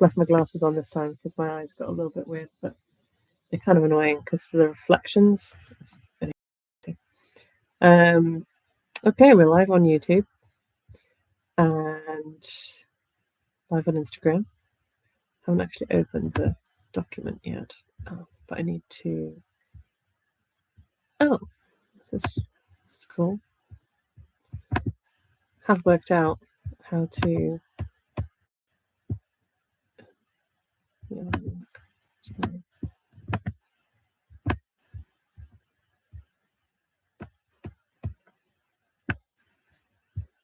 Left my glasses on this time because my eyes got a little bit weird, but they're kind of annoying because the reflections. Okay, we're live on YouTube and live on Instagram. I haven't actually opened the document yet, but I need to. Oh, this is cool. Have worked out how to.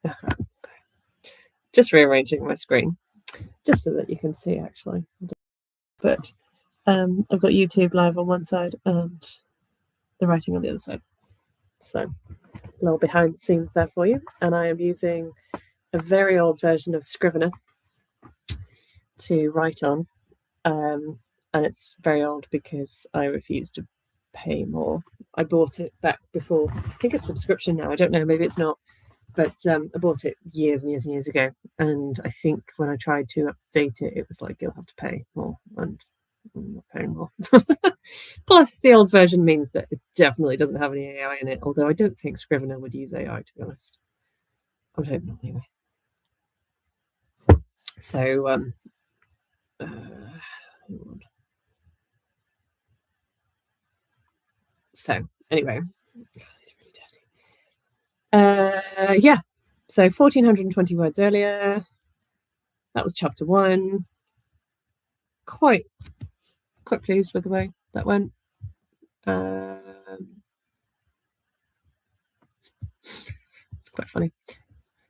Okay. Just rearranging my screen, just so that you can see actually. But I've got YouTube live on one side and the writing on the other side. So a little behind the scenes there for you. And I am using a very old version of Scrivener to write on. And it's very old because I refused to pay more. I bought it back before. I think it's subscription now. I don't know. Maybe it's not. But I bought it years and years and years ago. And I think when I tried to update it, it was like, you'll have to pay more. And I'm not paying more. Plus, the old version means that it definitely doesn't have any AI in it. Although I don't think Scrivener would use AI, to be honest. I would hope not, anyway. So, anyway, it's really dirty. Yeah. So 1,420 words earlier. That was chapter 1. Quite pleased with the way that went. It's quite funny.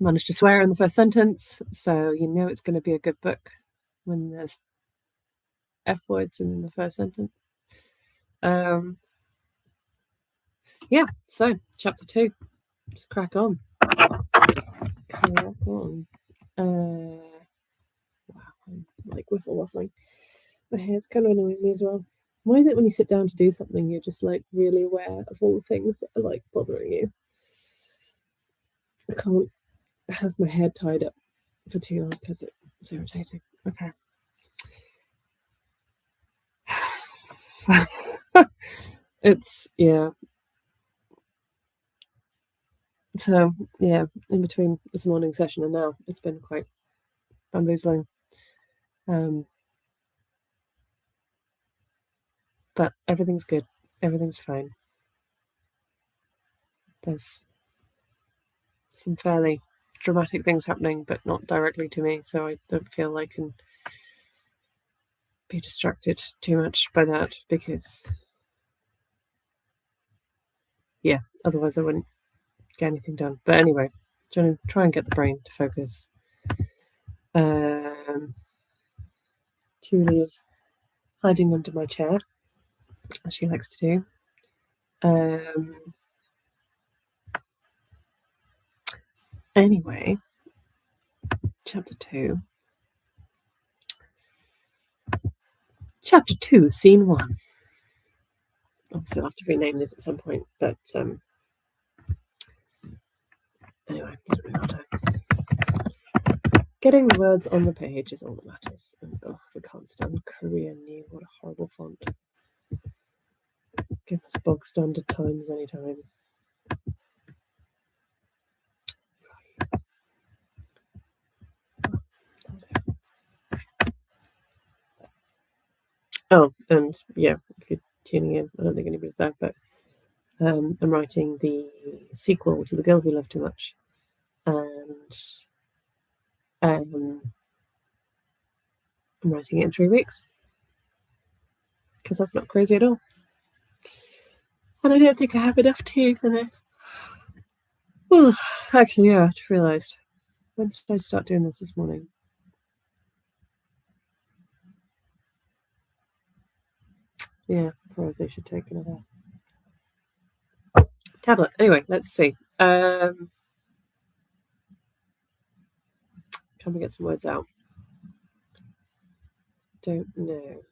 Managed to swear in the first sentence, so you know it's going to be a good book when there's F words in the first sentence. Yeah, so chapter 2. Just crack on. Wow, I'm like whiffle waffling. My hair's kind of annoying me as well. Why is it when you sit down to do something, you're just like really aware of all the things that are like bothering you? I can't have my head tied up for too long because it's irritating. Okay. It's, yeah. So, yeah, in between this morning session and now, it's been quite bamboozling. But everything's good. Everything's fine. There's some fairly dramatic things happening, but not directly to me, so I don't feel I can be distracted too much by that because, yeah, otherwise I wouldn't get anything done. But anyway, trying to try and get the brain to focus. Julie is hiding under my chair, as she likes to do. Anyway, chapter 2. Chapter 2, scene 1. Obviously, I'll have to rename this at some point, but anyway, it doesn't really matter. Getting the words on the page is all that matters. And we can't stand Korean new. What a horrible font. Give us bog standard times anytime. Oh, and yeah, if you're tuning in, I don't think anybody's there, but I'm writing the sequel to The Girl Who Loved Too Much. And I'm writing it in 3 weeks. Because that's not crazy at all. And I don't think I have enough tea for this. Oh, actually, yeah, I just realised. When did I start doing this morning? Yeah, probably should take another tablet. Anyway, let's see. Can we get some words out? Don't know.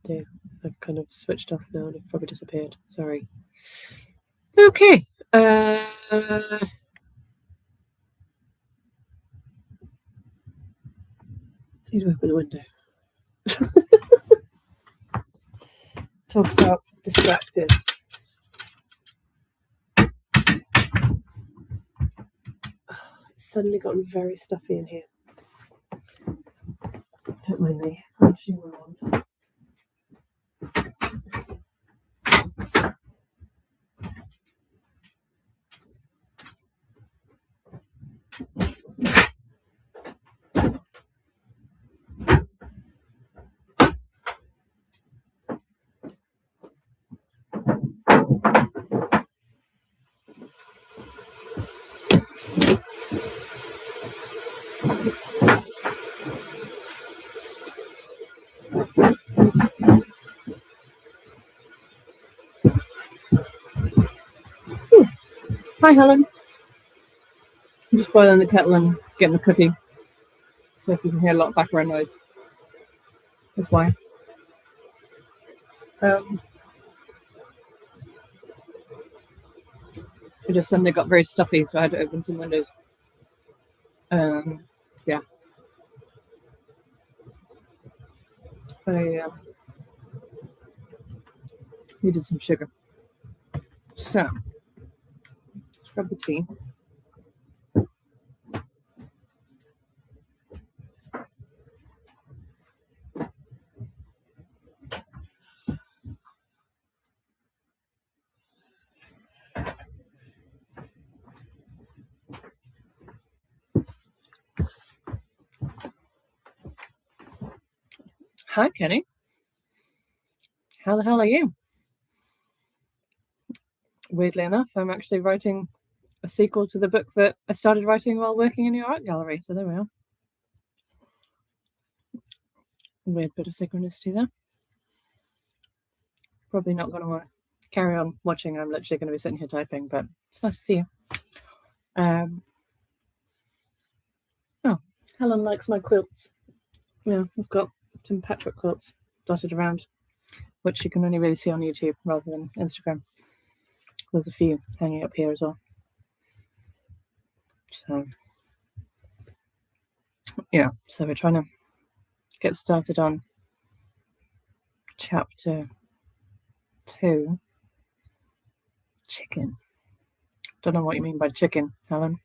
Yeah, I've kind of switched off now and I've probably disappeared. Sorry. Okay. Need to open the window. Talk about distracted. It's suddenly gotten very stuffy in here. Don't mind me. I'm pushing around. Hi, Helen. I'm just boiling the kettle and getting the cookie. So if you can hear a lot of background noise, that's why. It just suddenly got very stuffy, so I had to open some windows. Yeah. I needed some sugar. So, let's grab the tea. Hi, Kenny. How the hell are you? Weirdly enough, I'm actually writing a sequel to the book that I started writing while working in your art gallery. So there we are. Weird bit of synchronicity there. Probably not going to carry on watching. I'm literally going to be sitting here typing, but it's nice to see you. Oh, Helen likes my quilts. Yeah, I've got some patchwork quilts dotted around, which you can only really see on YouTube rather than Instagram. There's a few hanging up here as well. So, yeah, so we're trying to get started on chapter 2. Chicken. Don't know what you mean by chicken, Helen.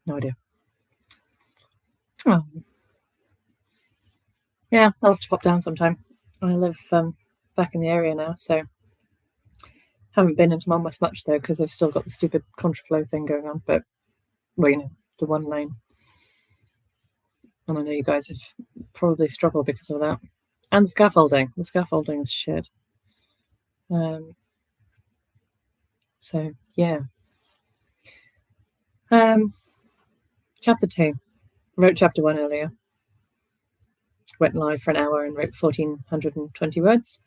No idea. Oh. Yeah, I'll have to pop down sometime. I live back in the area now, so haven't been into Monmouth much though, because they've still got the stupid contraflow thing going on. But, well, you know, the one lane. And I know you guys have probably struggled because of that. And the scaffolding. The scaffolding is shit. So, yeah. Chapter 2. Wrote chapter 1 earlier. Went live for an hour and wrote 1,420 words.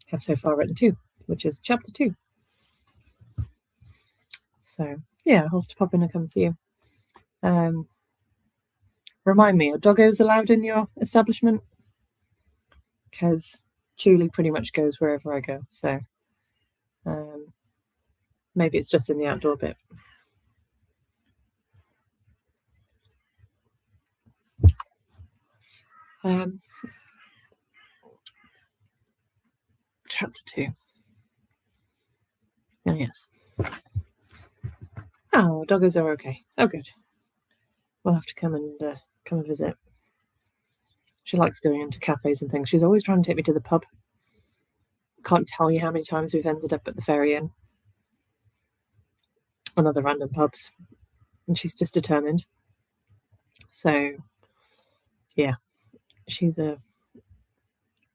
Have so far written 2, which is chapter 2. So, yeah, I'll have to pop in and come see you. Remind me, are doggos allowed in your establishment? Because Julie pretty much goes wherever I go. So, maybe it's just in the outdoor bit. Chapter 2. Oh, yes. Oh, doggos are okay. Oh, good. We'll have to come and visit. She likes going into cafes and things. She's always trying to take me to the pub. Can't tell you how many times we've ended up at the Ferry Inn and other random pubs. And she's just determined. So, yeah, she's a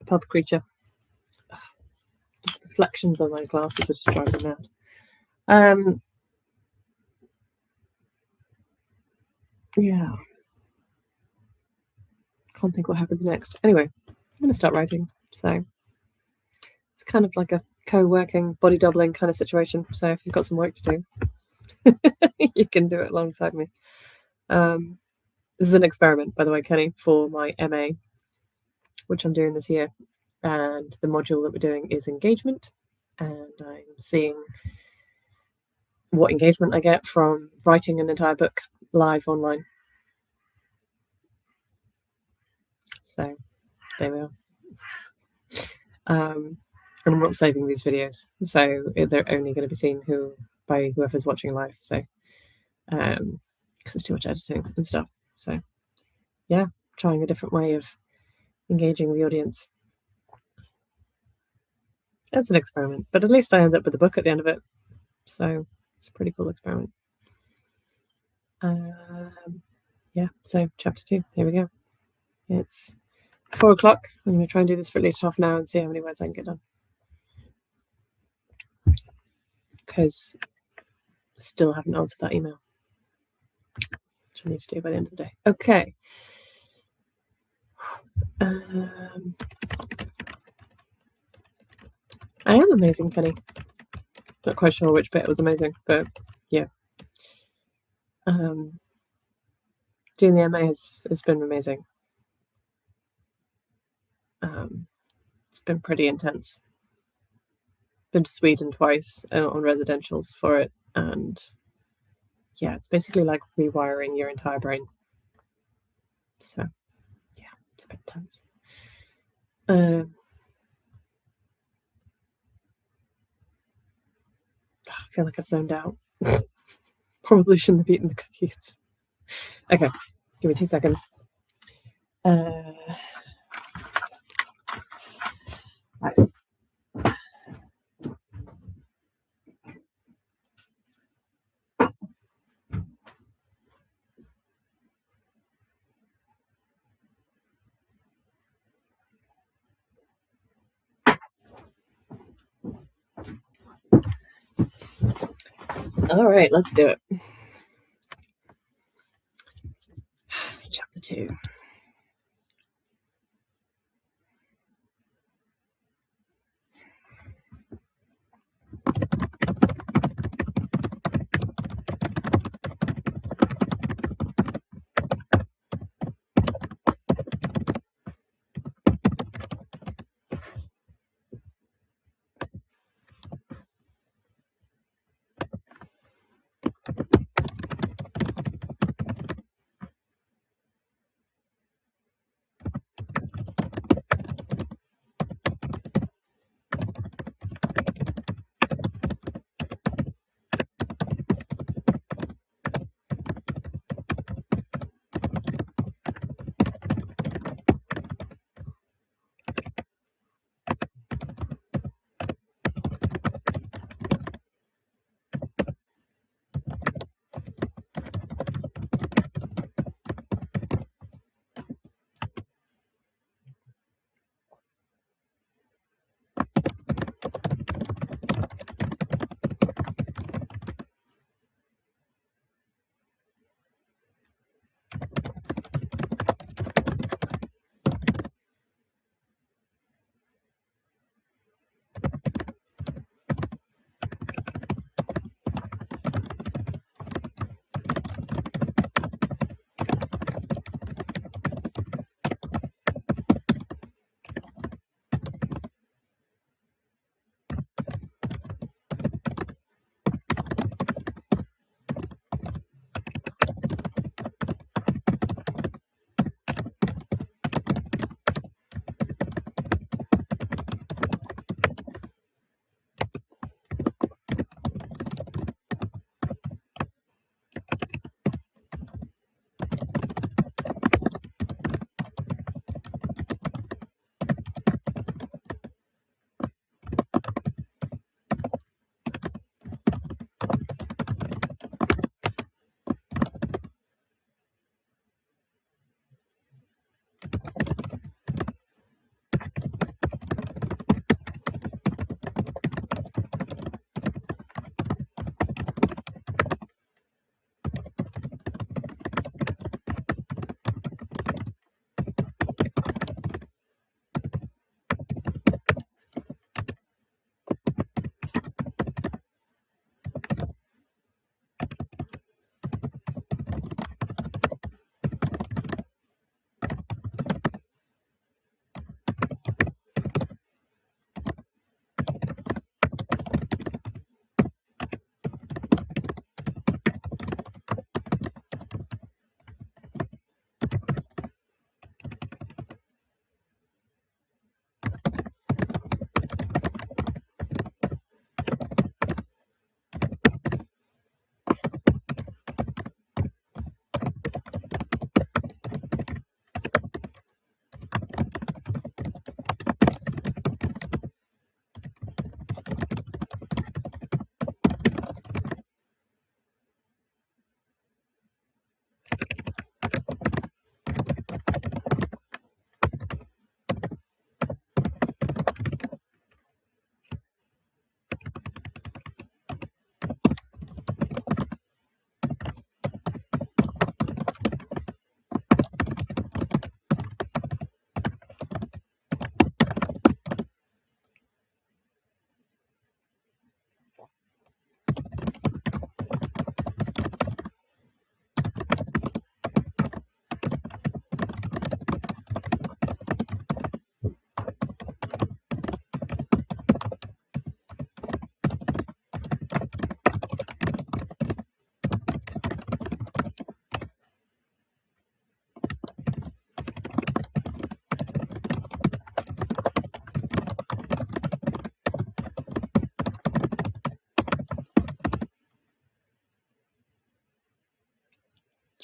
pub creature. The reflections on my glasses are just driving me mad. Yeah. Can't think what happens next. Anyway, I'm going to start writing. So it's kind of like a co-working, body doubling kind of situation. So if you've got some work to do, you can do it alongside me. This is an experiment, by the way, Kenny, for my MA, which I'm doing this year. and the module that we're doing is engagement, and I'm seeing what engagement I get from writing an entire book live online. So there we are. And I'm not saving these videos, so they're only going to be seen by whoever's watching live. So because it's too much editing and stuff. So yeah, trying a different way of engaging the audience. It's an experiment, but at least I end up with a book at the end of it. So it's a pretty cool experiment. Yeah, so chapter 2, here we go. It's 4 o'clock. I'm going to try and do this for at least half an hour and see how many words I can get done. Because I still haven't answered that email, which I need to do by the end of the day. Okay. I am amazing, Penny. Not quite sure which bit was amazing, but yeah. Doing the MA has been amazing. It's been pretty intense. Been to Sweden twice on residentials for it, and yeah, it's basically like rewiring your entire brain. So yeah, it's a bit intense. I feel like I've zoned out. Probably shouldn't have eaten the cookies. Okay, give me 2 seconds. Right. All right, let's do it. Chapter 2.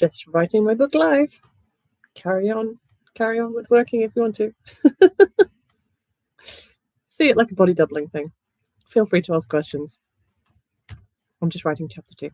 just writing my book live. Carry on with working if you want to. See it like a body doubling thing. Feel free to ask questions. I'm just writing chapter 2.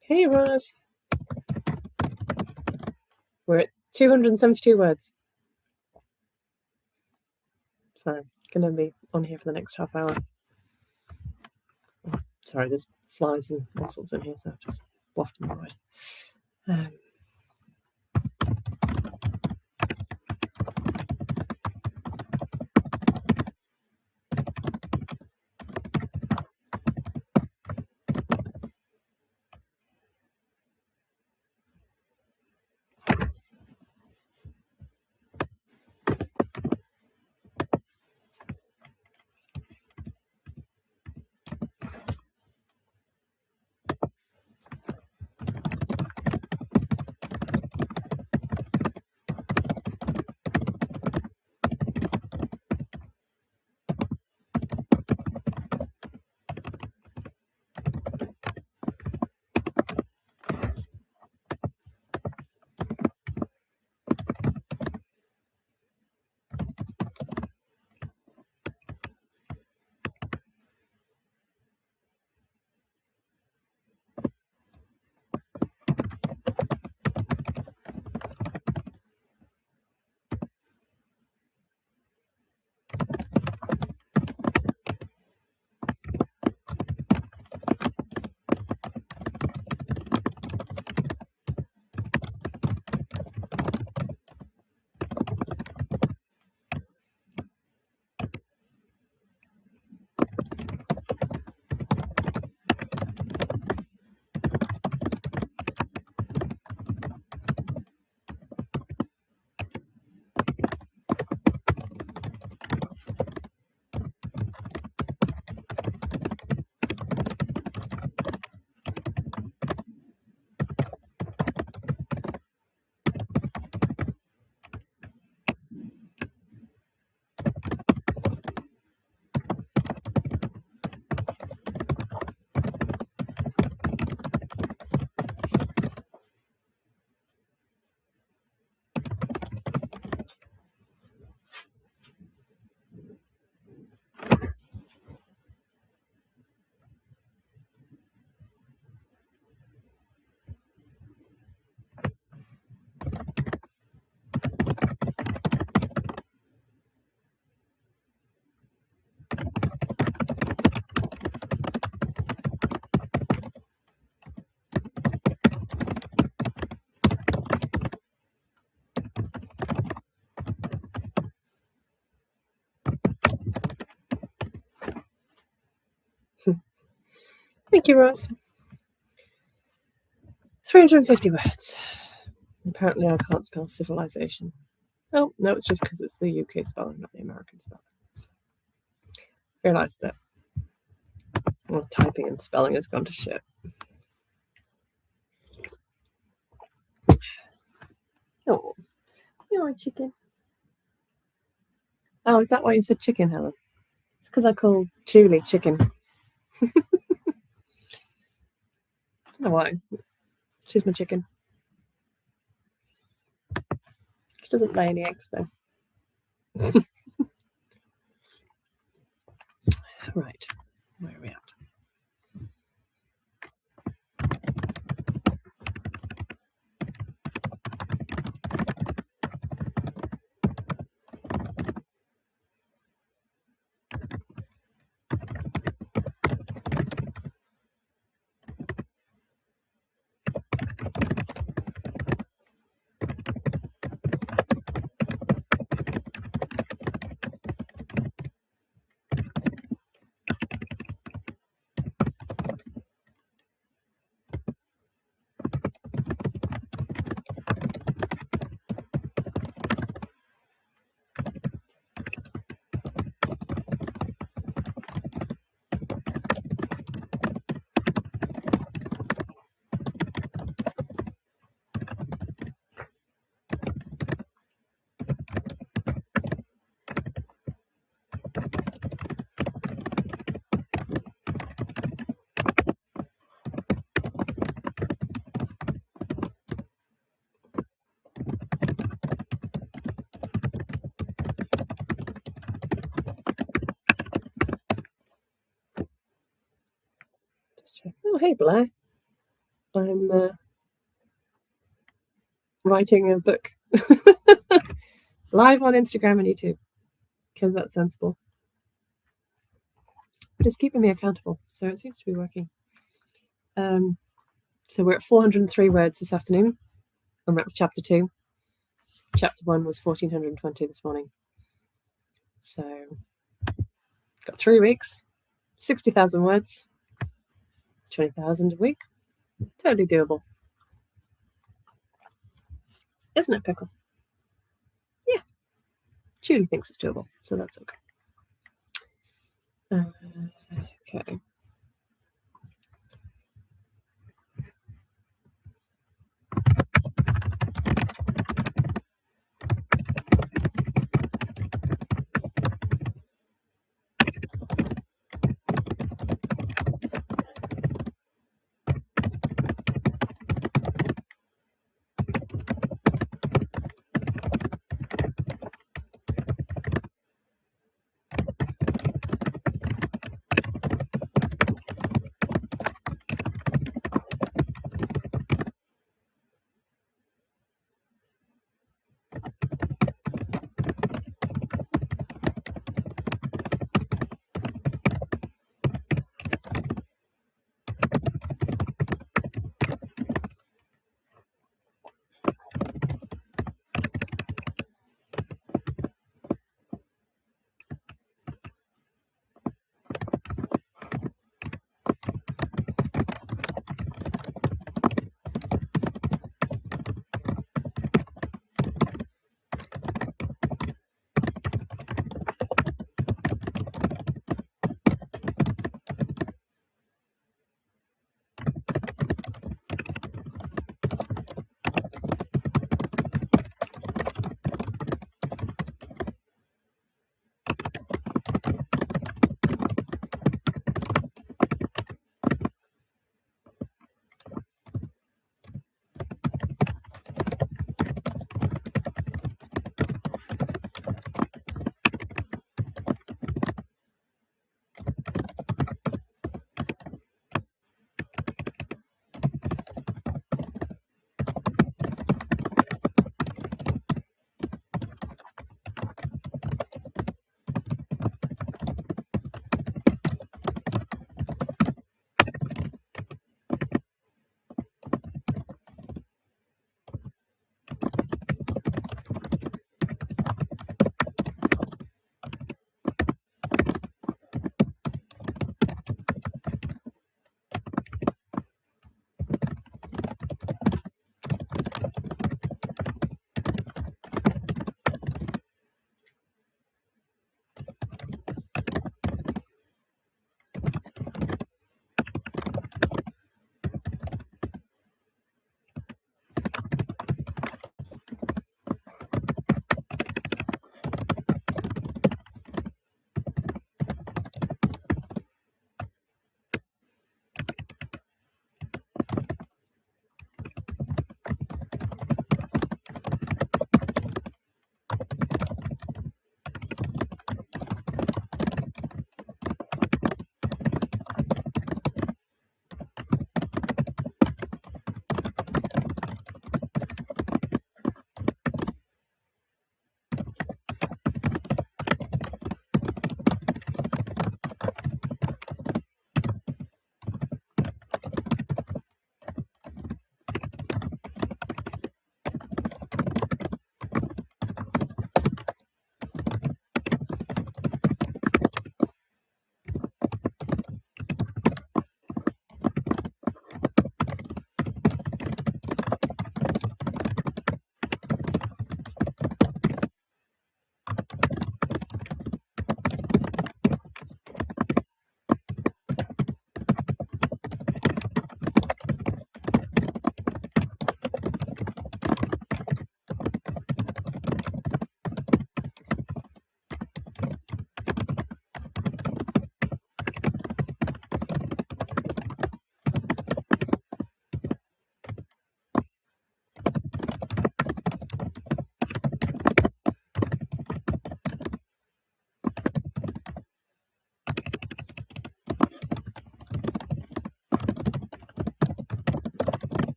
Hey Roz. We're at 272 words. So going to be on here for the next half hour. Oh, sorry, there's flies and all sorts in here, so I've just wafted them away. Thank you, Rose. 350 words. Apparently I can't spell civilization. Oh, no, it's just because it's the UK spelling, not the American spelling. Realised that typing and spelling has gone to shit. Oh, you're a chicken. Oh, is that why you said chicken, Helen? It's because I called Julie chicken. I don't know why. She's my chicken. She doesn't lay any eggs, though. Right, where are we at? Oh, hey, Blair. I'm writing a book. Live on Instagram and YouTube. Because that's sensible. But it's keeping me accountable, so it seems to be working. So we're at 403 words this afternoon, and that's chapter 2. Chapter 1 was 1420 this morning. So, got 3 weeks, 60,000 words, 20,000 a week. Totally doable. Isn't it, Pickle? Yeah. Julie thinks it's doable, so that's okay. Okay.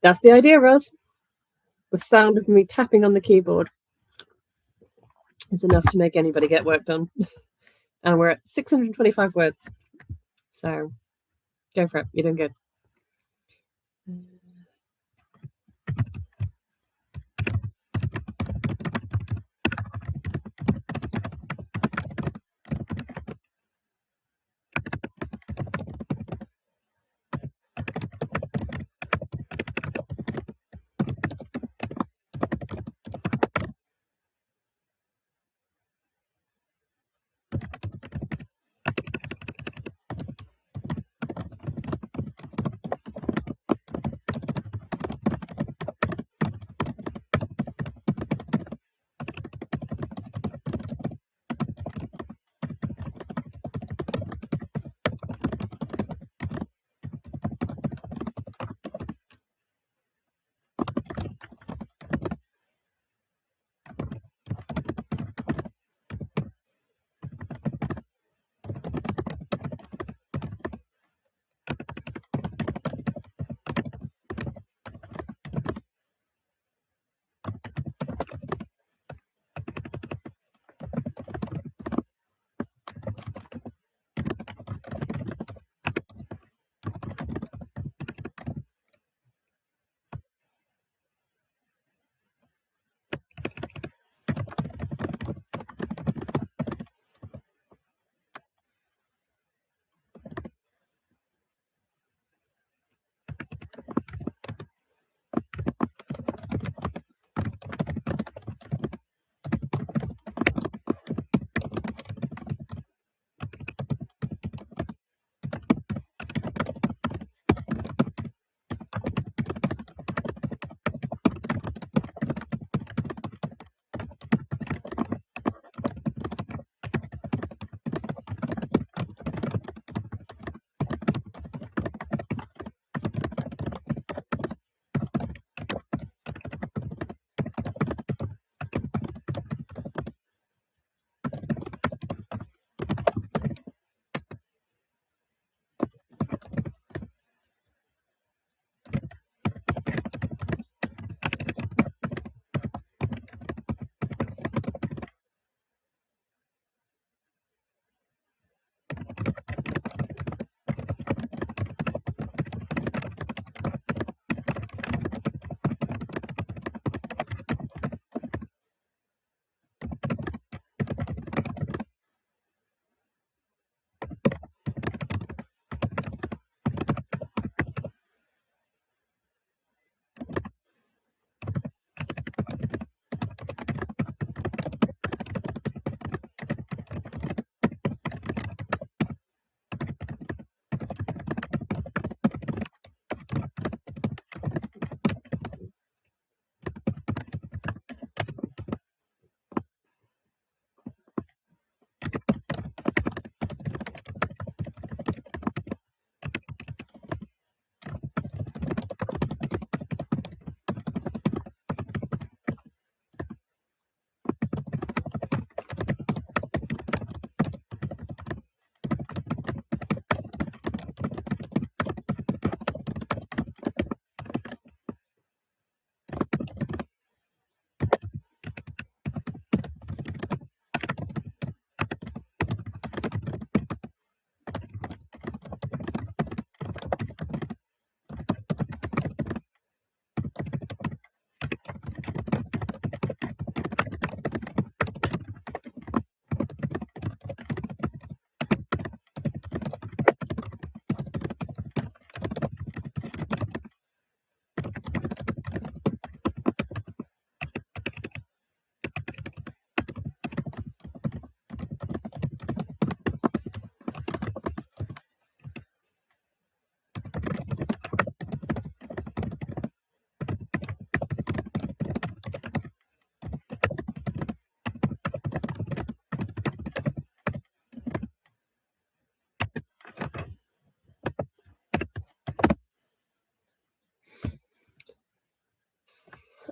That's the idea, Roz. The sound of me tapping on the keyboard is enough to make anybody get work done. And we're at 625 words. So go for it. You're doing good.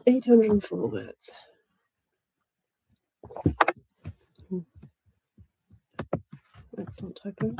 $804 words. Excellent typos.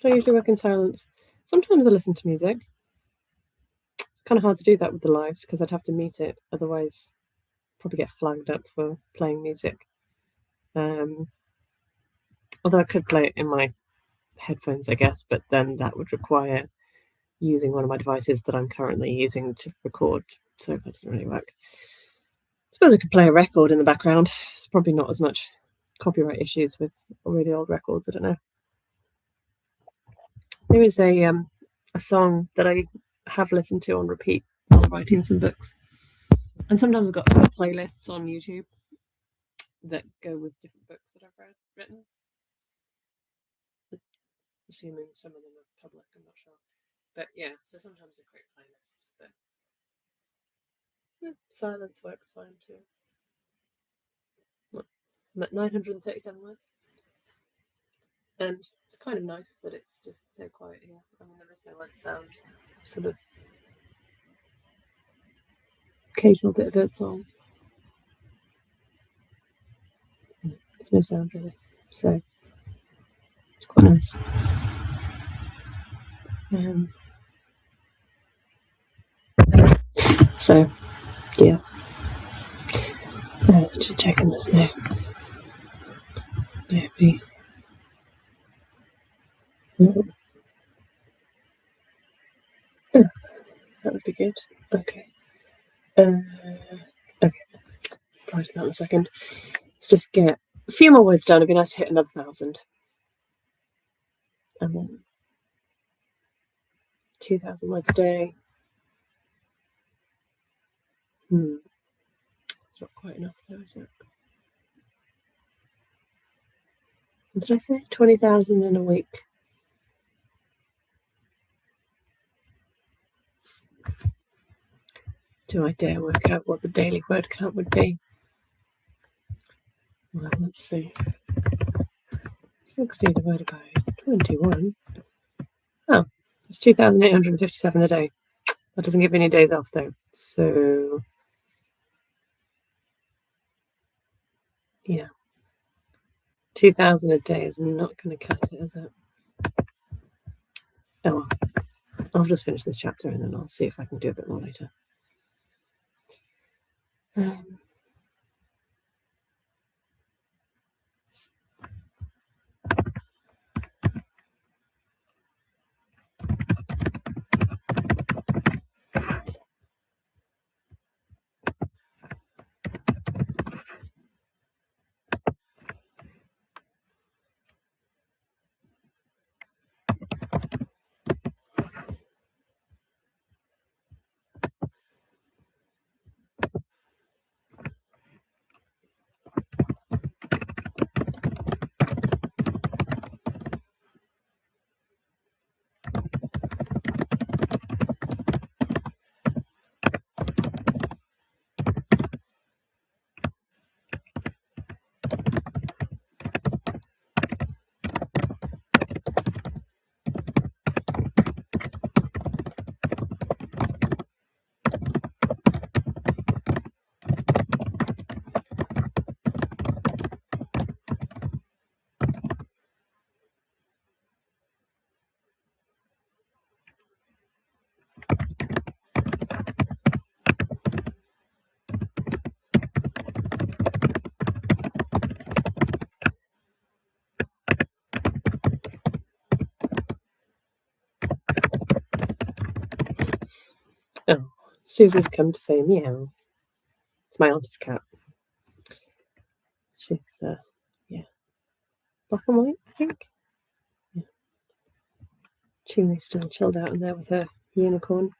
I usually work in silence. Sometimes I listen to music. It's kind of hard to do that with the lives because I'd have to mute it. Otherwise, probably get flagged up for playing music. Although I could play it in my headphones, I guess, but then that would require using one of my devices that I'm currently using to record. So that doesn't really work. I suppose I could play a record in the background. It's probably not as much copyright issues with really old records. I don't know. There is a song that I have listened to on repeat while writing some books, and sometimes I've got playlists on YouTube that go with different books that I've written. Assuming some of them are public, I'm not sure. But yeah, so sometimes I create playlists, but silence works fine too. I'm at 937 words. And it's kind of nice that it's just so quiet here. I mean, there is no other sound. Sort of occasional bit of bird song. There's no sound really. So it's quite nice. So yeah. Just checking this now. Maybe. Oh, that would be good. Okay. Okay. Reply to that in a second. Let's just get a few more words done. It'd be nice to hit another 1,000. And then 2,000 words a day. It's not quite enough though, is it? What did I say? 20,000 in a week. Do I dare work out what the daily word count would be? Well, let's see. 60 divided by 21. Oh, it's 2,857 a day. That doesn't give me any days off though. So, yeah. 2,000 a day is not going to cut it, is it? Oh, well. I'll just finish this chapter and then I'll see if I can do a bit more later. Oh, Susie's come to say meow. It's my auntie's cat. She's, yeah, black and white, I think. Yeah. Chili's still chilled out in there with her unicorn.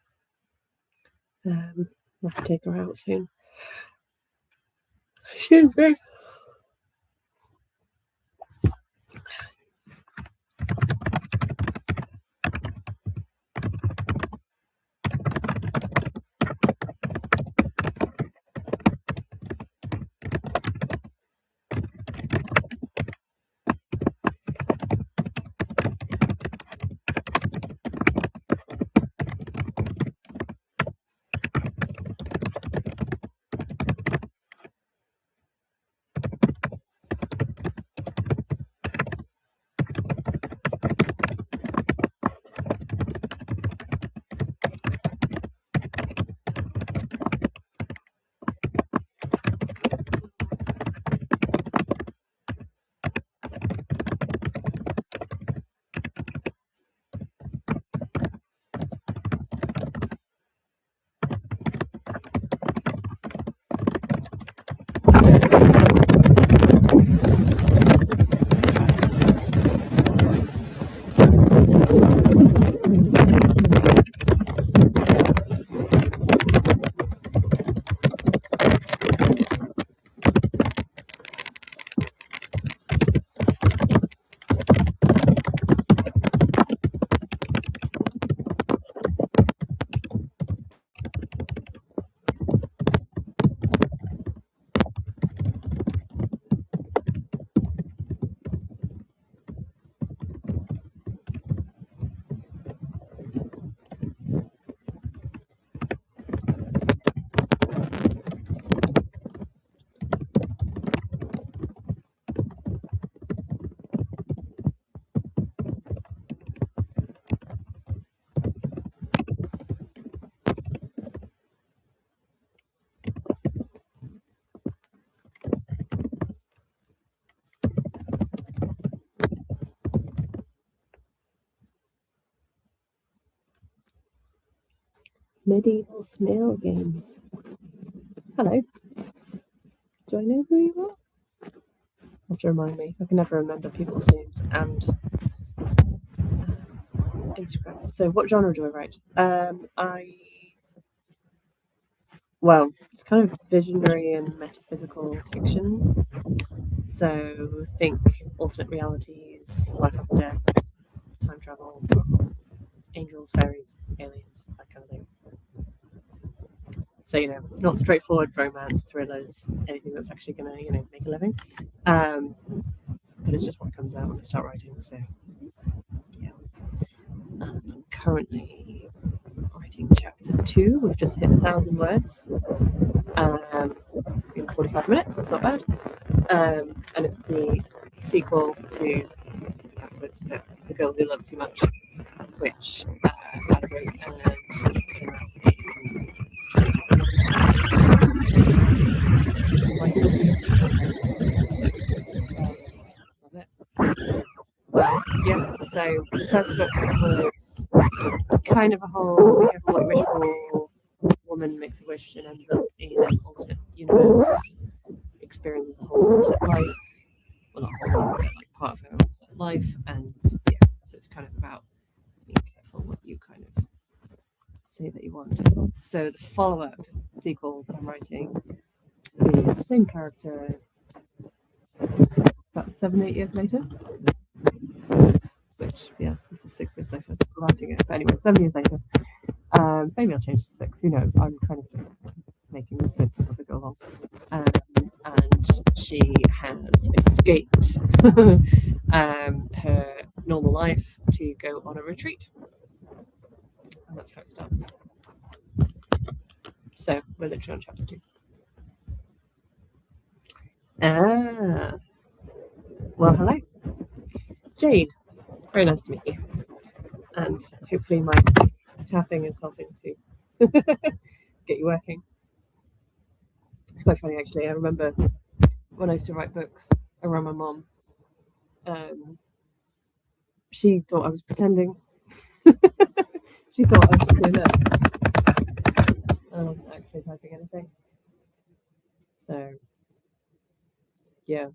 I'll have to take her out soon. Excuse me. Medieval snail games. Hello. Do I know who you are? You have to remind me. I can never remember people's names and Instagram. So what genre do I write? Well, it's kind of visionary and metaphysical fiction. So think alternate realities, life after death, time travel, angels, fairies, aliens, that kind of thing. So, not straightforward romance, thrillers, anything that's actually going to, make a living. But it's just what comes out when I start writing. So, yeah. I'm currently writing chapter 2. We've just hit 1,000 words in 45 minutes. That's not bad. And it's the sequel to backwards, but The Girl Who Loved Too Much, which I wrote and came out YT and Insta. Love it. Well, yeah, so the first book was kind of a whole be careful what you wish for. Woman makes a wish and ends up in an alternate universe, experiences a whole alternate life. Well, not whole, but like part of her alternate life. And yeah, so it's kind of about being careful what you kind of say that you want. So the follow-up sequel that I'm writing is the same character. It's about 7-8 years later. Which, yeah, this is 6 years later writing it. But anyway, 7 years later. Maybe I'll change to 6. Who knows? I'm kind of just making these bits up as I go along. And she has escaped her normal life to go on a retreat. And that's how it starts. So we're literally on chapter 2. Well, hello. Jade. Very nice to meet you. And hopefully my tapping is helping to get you working. It's quite funny, actually. I remember when I used to write books around my mom, she thought I was pretending. She thought I was just doing this. I wasn't actually typing anything. So, yeah.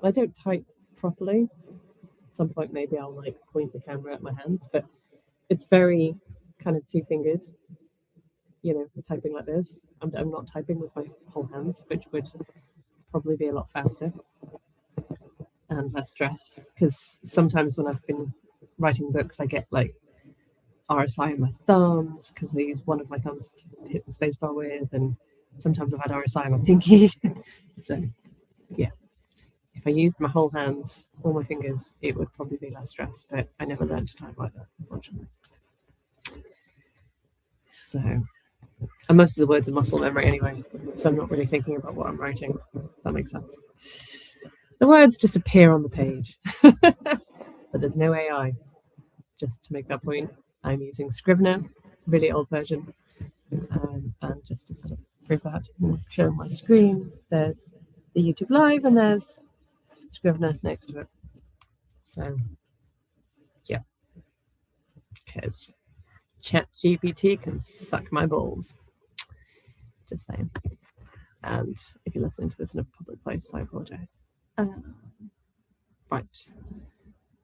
I don't type properly. At some point, maybe I'll point the camera at my hands, but it's very kind of two-fingered, typing like this. I'm not typing with my whole hands, which would probably be a lot faster and less stress. Because sometimes when I've been writing books, I get RSI in my thumbs because I use one of my thumbs to hit the spacebar with, and sometimes I've had RSI in my pinky. So, yeah. If I used my whole hands, all my fingers, it would probably be less stress, but I never learned to type like that, unfortunately. So, and most of the words are muscle memory anyway, so I'm not really thinking about what I'm writing, if that makes sense. The words just appear on the page, but there's no AI. Just to make that point, I'm using Scrivener, really old version, and just to sort of prove that, and show my screen, there's the YouTube Live, and there's Scrivener next to it. So, yeah, because ChatGPT can suck my balls. Just saying. And if you're listening to this in a public place, I apologise. Right.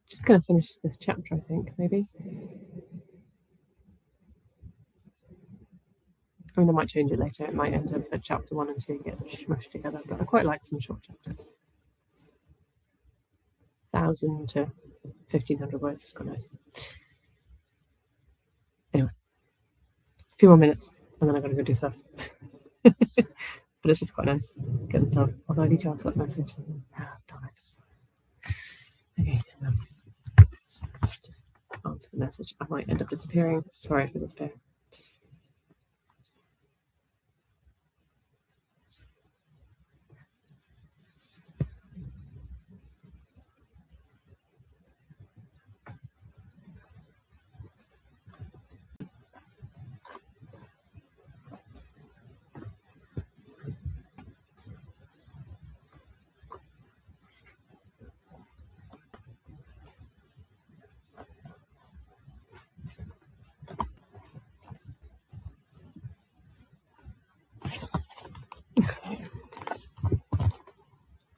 Just going to finish this chapter, I think, maybe. I mean, I might change it later. It might end up that chapter 1 and 2 get smushed together, but I quite like some short chapters. 1,000 to 1,500 words is quite nice. Anyway, a few more minutes, and then I'm going to go do stuff. But it's just quite nice getting stuff. Although I need to answer that message. Darn it. Okay, so let's just answer the message. I might end up disappearing. Sorry for disappearing.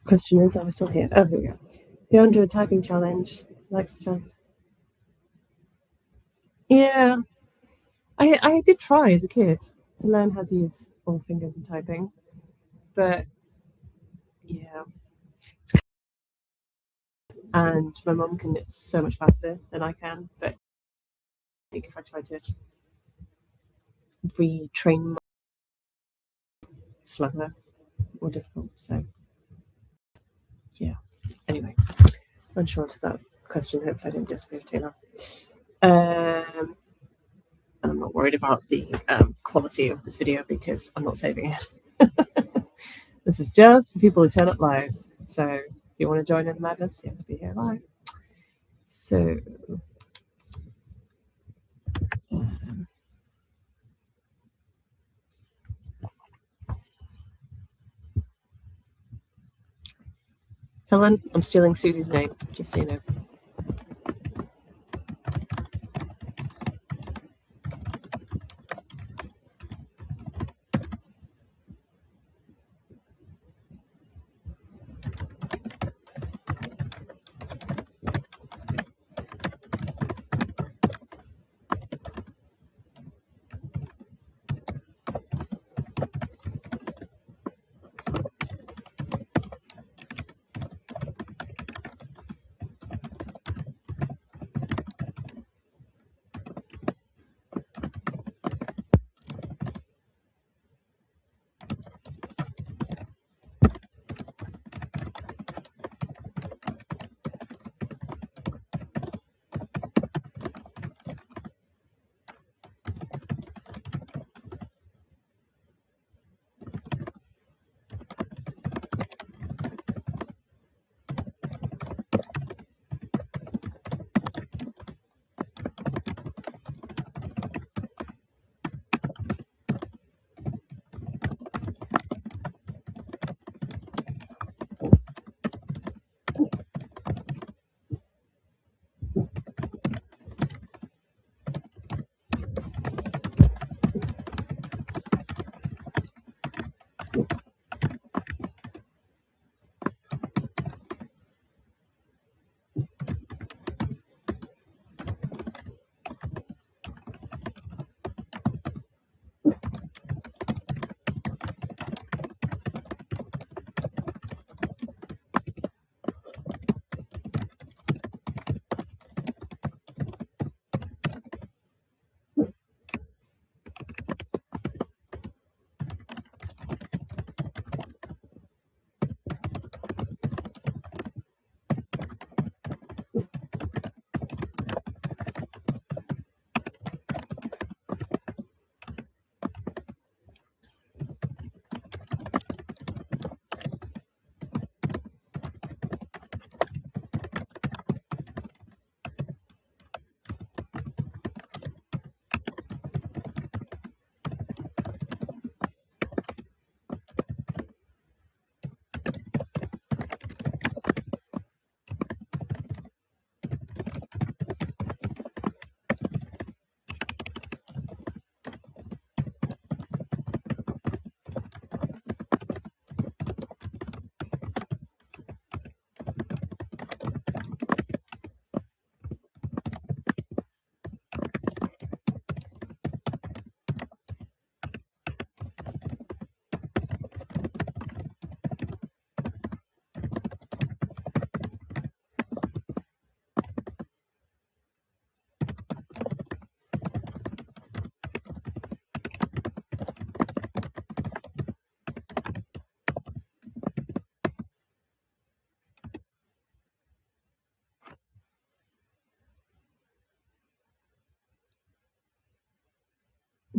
Question is, are we still here? Oh, here we go. You want to do a typing challenge? Likes to type. Yeah, I did try as a kid to learn how to use all fingers in typing, but yeah, and my mum can knit so much faster than I can. But I think if I try to retrain my slower, more difficult. So yeah. Anyway, unsure to that question. Hopefully, I didn't disappear too long. And I'm not worried about the quality of this video because I'm not saving it. This is just for people who turn up live. So if you want to join in the madness, you have to be here live. So Helen, I'm stealing Susie's name, just so you know.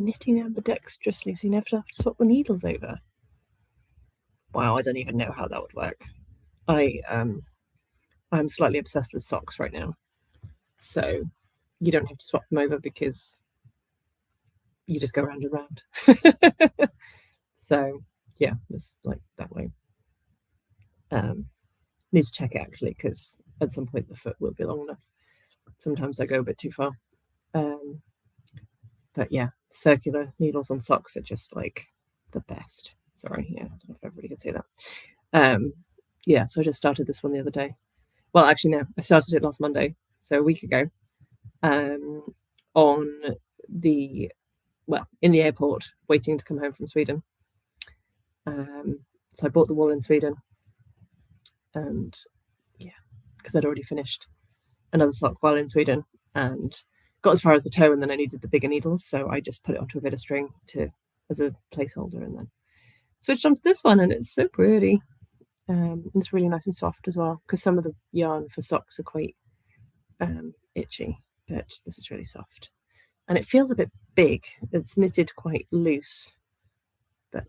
Knitting ambidextrously, so you never have to swap the needles over. Wow, I don't even know how that would work. I'm slightly obsessed with socks right now, so you don't have to swap them over because you just go round and round. So yeah, it's like that way. Need to check it actually because at some point the foot will be long enough. Sometimes I go a bit too far. But yeah, circular needles on socks are just like the best. Sorry, yeah, I don't know if everybody can see that. Yeah, so I just started this one the other day. Well, actually, no, I started it last Monday, so a week ago, on the, in the airport, waiting to come home from Sweden. So I bought the wool in Sweden, and yeah, because I'd already finished another sock while in Sweden, and got as far as the toe, and then I needed the bigger needles, so I just put it onto a bit of string as a placeholder, and then switched onto this one, and it's so pretty. And it's really nice and soft as well, because some of the yarn for socks are quite itchy, but this is really soft. And it feels a bit big. It's knitted quite loose, but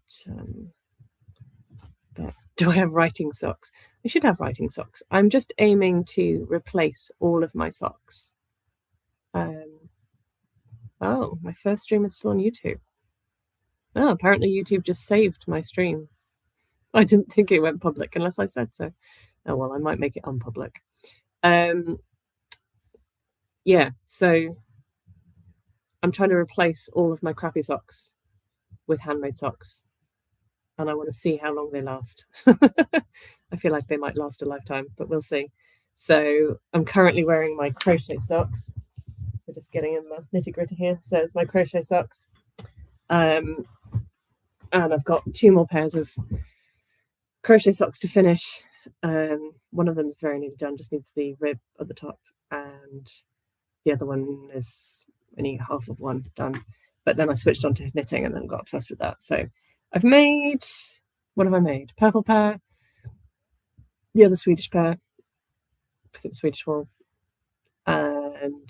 do I have writing socks? I should have writing socks. I'm just aiming to replace all of my socks. Oh, my first stream is still on YouTube. Oh, apparently YouTube just saved my stream. I didn't think it went public unless I said so. Oh, well, I might make it unpublic. Yeah, so I'm trying to replace all of my crappy socks with handmade socks, and I want to see how long they last. I feel like they might last a lifetime, but we'll see. So I'm currently wearing my crochet socks. We're just getting in the nitty-gritty here. So it's my crochet socks. And I've got 2 more pairs of crochet socks to finish. One of them is very nearly done, just needs the rib at the top, and the other one is only half of one done. But then I switched on to knitting and then got obsessed with that. So I've made, what have I made? Purple pair, the other Swedish pair, because it was Swedish wool, and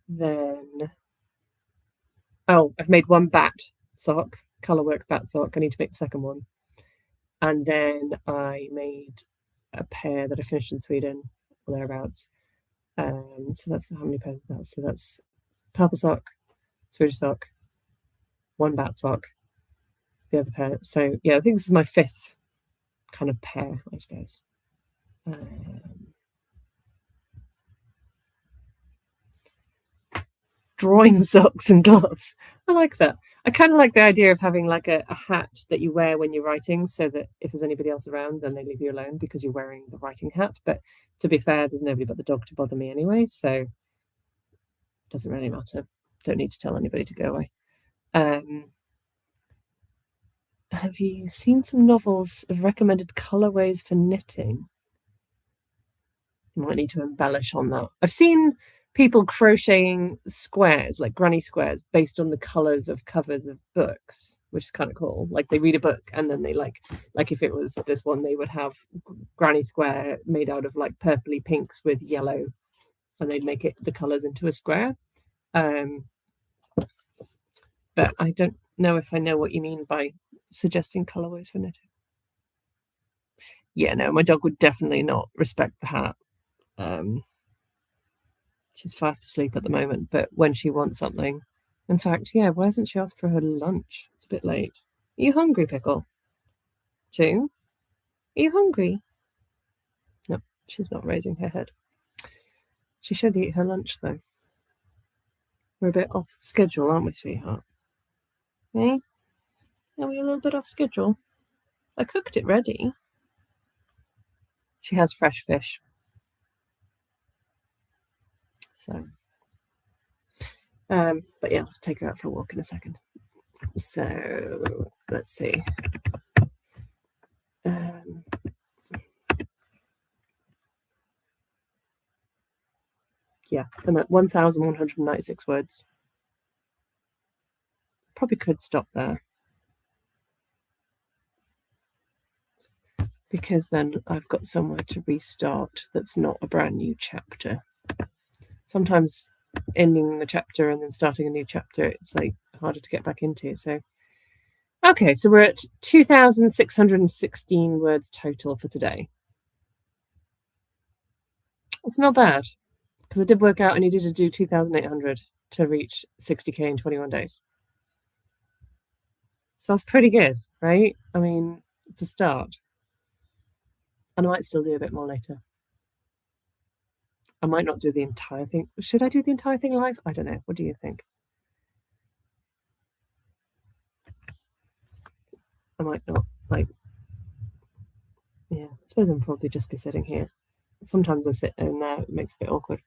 then, oh, I've made 1 bat sock, colourwork bat sock. I need to make the second one. And then I made a pair that I finished in Sweden, or thereabouts. So that's how many pairs is that? So that's purple sock, Swedish sock, 1 bat sock, the other pair. So yeah, I think this is my 5th kind of pair, I suppose. Drawing socks and gloves. I like that. I kind of like the idea of having like a hat that you wear when you're writing, so that if there's anybody else around, then they leave you alone because you're wearing the writing hat. But to be fair, there's nobody but the dog to bother me anyway, so it doesn't really matter. Don't need to tell anybody to go away. Have you seen some novels of recommended colorways for knitting? You might need to embellish on that. I've seen people crocheting squares, like granny squares, based on the colors of covers of books, which is kind of cool. Like they read a book and then they like if it was this one, they would have granny square made out of like purpley pinks with yellow, and they'd make it the colors into a square. But I don't know if I know what you mean by suggesting colorways for knitting. Yeah, no, my dog would definitely not respect the hat. She's fast asleep at the moment, but when she wants something, in fact, yeah, why hasn't she asked for her lunch? It's a bit late. Are you hungry, Pickle? June? Are you hungry? No, she's not raising her head. She should eat her lunch, though. We're a bit off schedule, aren't we, sweetheart? Eh? Are we a little bit off schedule? I cooked it ready. She has fresh fish. So, but yeah, I'll take her out for a walk in a second. So, let's see. Yeah, I'm at 1,196 words. Probably could stop there, because then I've got somewhere to restart that's not a brand new chapter. Sometimes ending the chapter and then starting a new chapter, it's like harder to get back into. So, okay, so we're at 2,616 words total for today. It's not bad, because I did work out I needed to do 2,800 to reach 60k in 21 days. So that's pretty good, right? I mean, it's a start. And I might still do a bit more later. I might not do the entire thing. Should I do the entire thing live? I don't know. What do you think? I might not, like, yeah, I suppose I'm probably just be sitting here. Sometimes I sit in there, it makes it a bit awkward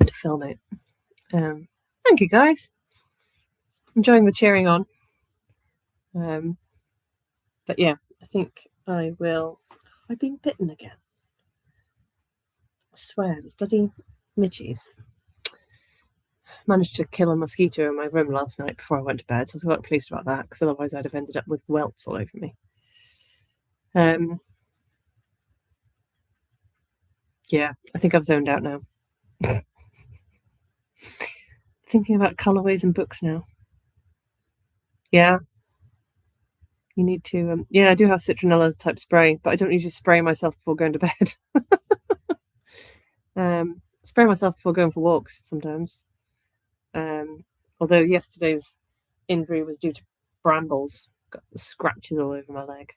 to film it. Thank you, guys. Enjoying the cheering on. But yeah, I think I will. I've been bitten again. I swear, these bloody midges. Managed to kill a mosquito in my room last night before I went to bed, so I was quite pleased about that, because otherwise I'd have ended up with welts all over me. Yeah, I think I've zoned out now. Thinking about colourways and books now. Yeah. You need to, yeah, I do have citronella's type spray, but I don't usually spray myself before going to bed. Spray myself before going for walks sometimes. Although yesterday's injury was due to brambles. Got scratches all over my leg.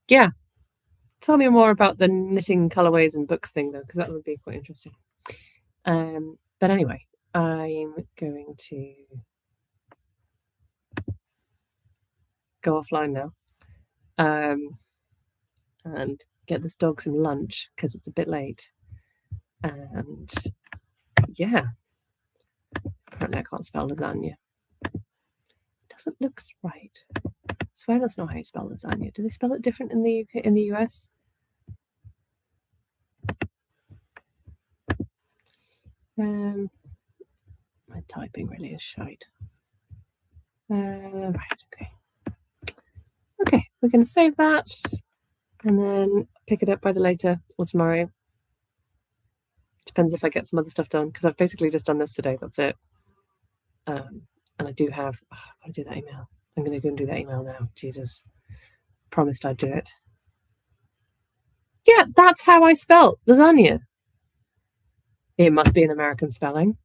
Yeah. Tell me more about the knitting colourways and books thing, though, because that would be quite interesting. But anyway, I'm going to go offline now and get this dog some lunch because it's a bit late. And yeah, apparently I can't spell lasagna. It doesn't look right. I swear that's not how you spell lasagna. Do they spell it different in the UK, in the US? My typing really is shite. Right, okay. Okay, we're going to save that and then pick it up either later or tomorrow. Depends if I get some other stuff done, because I've basically just done this today. That's it. And I do have, I've got to do that email. I'm going to go and do that email now. Jesus. Promised I'd do it. Yeah, that's how I spell lasagna. It must be an American spelling,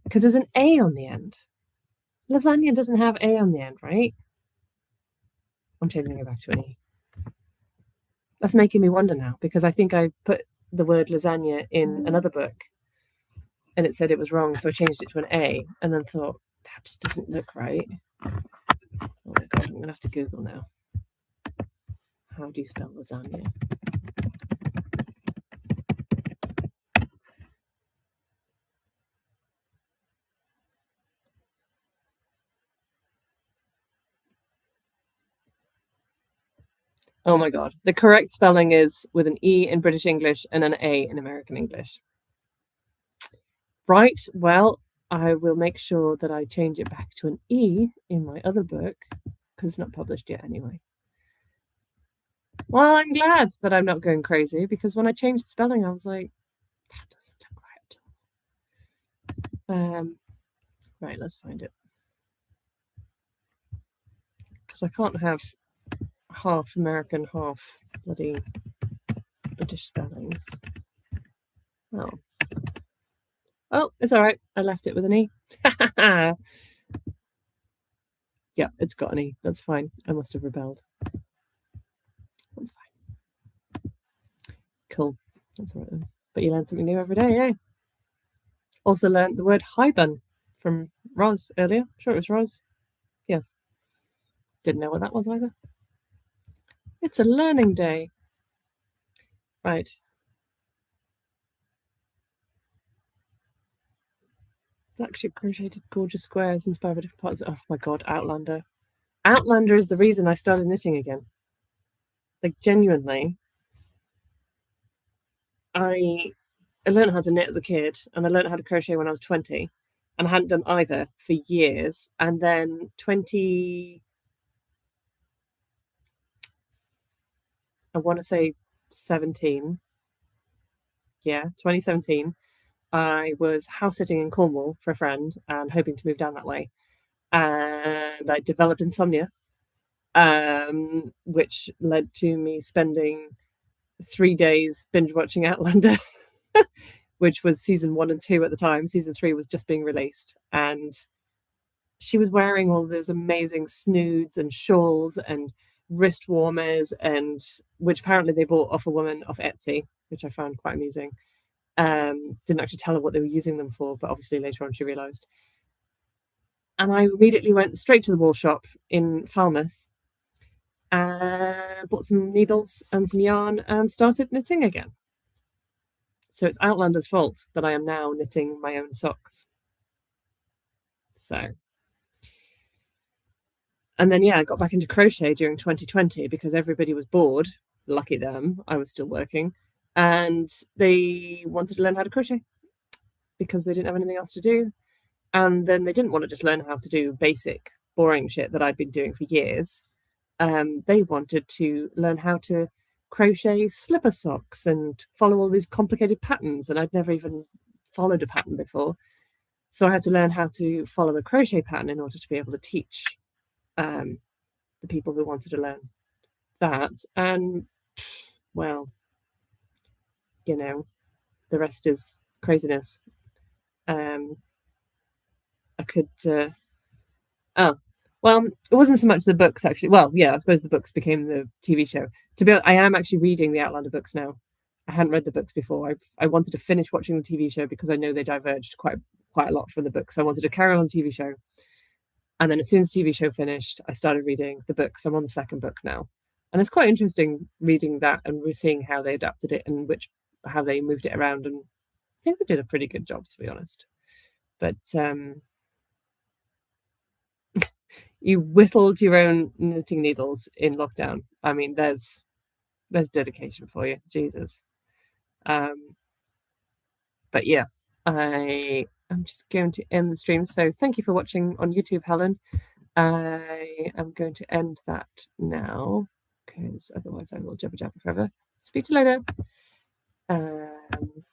because there's an A on the end. Lasagna doesn't have A on the end, right? I'm changing it back to an E. That's making me wonder now, because I think I put the word lasagna in another book and it said it was wrong, so I changed it to an A and then thought, that just doesn't look right. Oh my god, I'm going to have to Google now. How do you spell lasagna? Oh my god. The correct spelling is with an E in British English and an A in American English. Right, well, I will make sure that I change it back to an E in my other book, because it's not published yet anyway. Well, I'm glad that I'm not going crazy, because when I changed the spelling, I was like, that doesn't look right. Right, let's find it. Because I can't have half American, half bloody British spellings. Oh. Oh, it's all right. I left it with an E. Yeah, it's got an E. That's fine. I must have rebelled. That's fine. Cool. That's all right then. But you learn something new every day, eh? Also learned the word hibun from Roz earlier. Sure it was Roz. Yes. Didn't know what that was either. It's a learning day. Right. Black sheep crocheted gorgeous squares inspired by different parts. Oh my god, Outlander. Outlander is the reason I started knitting again. Like, genuinely. I learned how to knit as a kid and I learned how to crochet when I was 20 and I hadn't done either for years. And then 20, I want to say 17. Yeah, 2017. I was house sitting in Cornwall for a friend and hoping to move down that way. And I developed insomnia, which led to me spending 3 days binge watching Outlander, which was season 1 and 2 at the time. Season 3 was just being released. And she was wearing all those amazing snoods and shawls and wrist warmers, and which apparently they bought off a woman off Etsy, which I found quite amusing. Didn't actually tell her what they were using them for, but obviously later on she realised. And I immediately went straight to the wool shop in Falmouth and bought some needles and some yarn and started knitting again. So it's Outlander's fault that I am now knitting my own socks. So, and then, yeah, I got back into crochet during 2020 because everybody was bored. Lucky them, I was still working. And they wanted to learn how to crochet because they didn't have anything else to do. And then they didn't want to just learn how to do basic, boring shit that I'd been doing for years. They wanted to learn how to crochet slipper socks and follow all these complicated patterns. And I'd never even followed a pattern before. So I had to learn how to follow a crochet pattern in order to be able to teach the people who wanted to learn that. And, well, you know, the rest is craziness. I could oh, well, it wasn't so much the books actually. Well, yeah, I suppose the books became the TV show. To be honest, I am actually reading the Outlander books now. I hadn't read the books before. I wanted to finish watching the TV show because I know they diverged quite a lot from the books. So I wanted to carry on the TV show. And then as soon as the TV show finished, I started reading the books. I'm on the second book now. And it's quite interesting reading that and we're seeing how they adapted it and how they moved it around. And I think they did a pretty good job, to be honest. But you whittled your own knitting needles in lockdown. I mean, there's dedication for you, Jesus. But yeah, I am just going to end the stream. So thank you for watching on YouTube, Helen. I am going to end that now because otherwise I will jabber jabber forever. Speak to you later.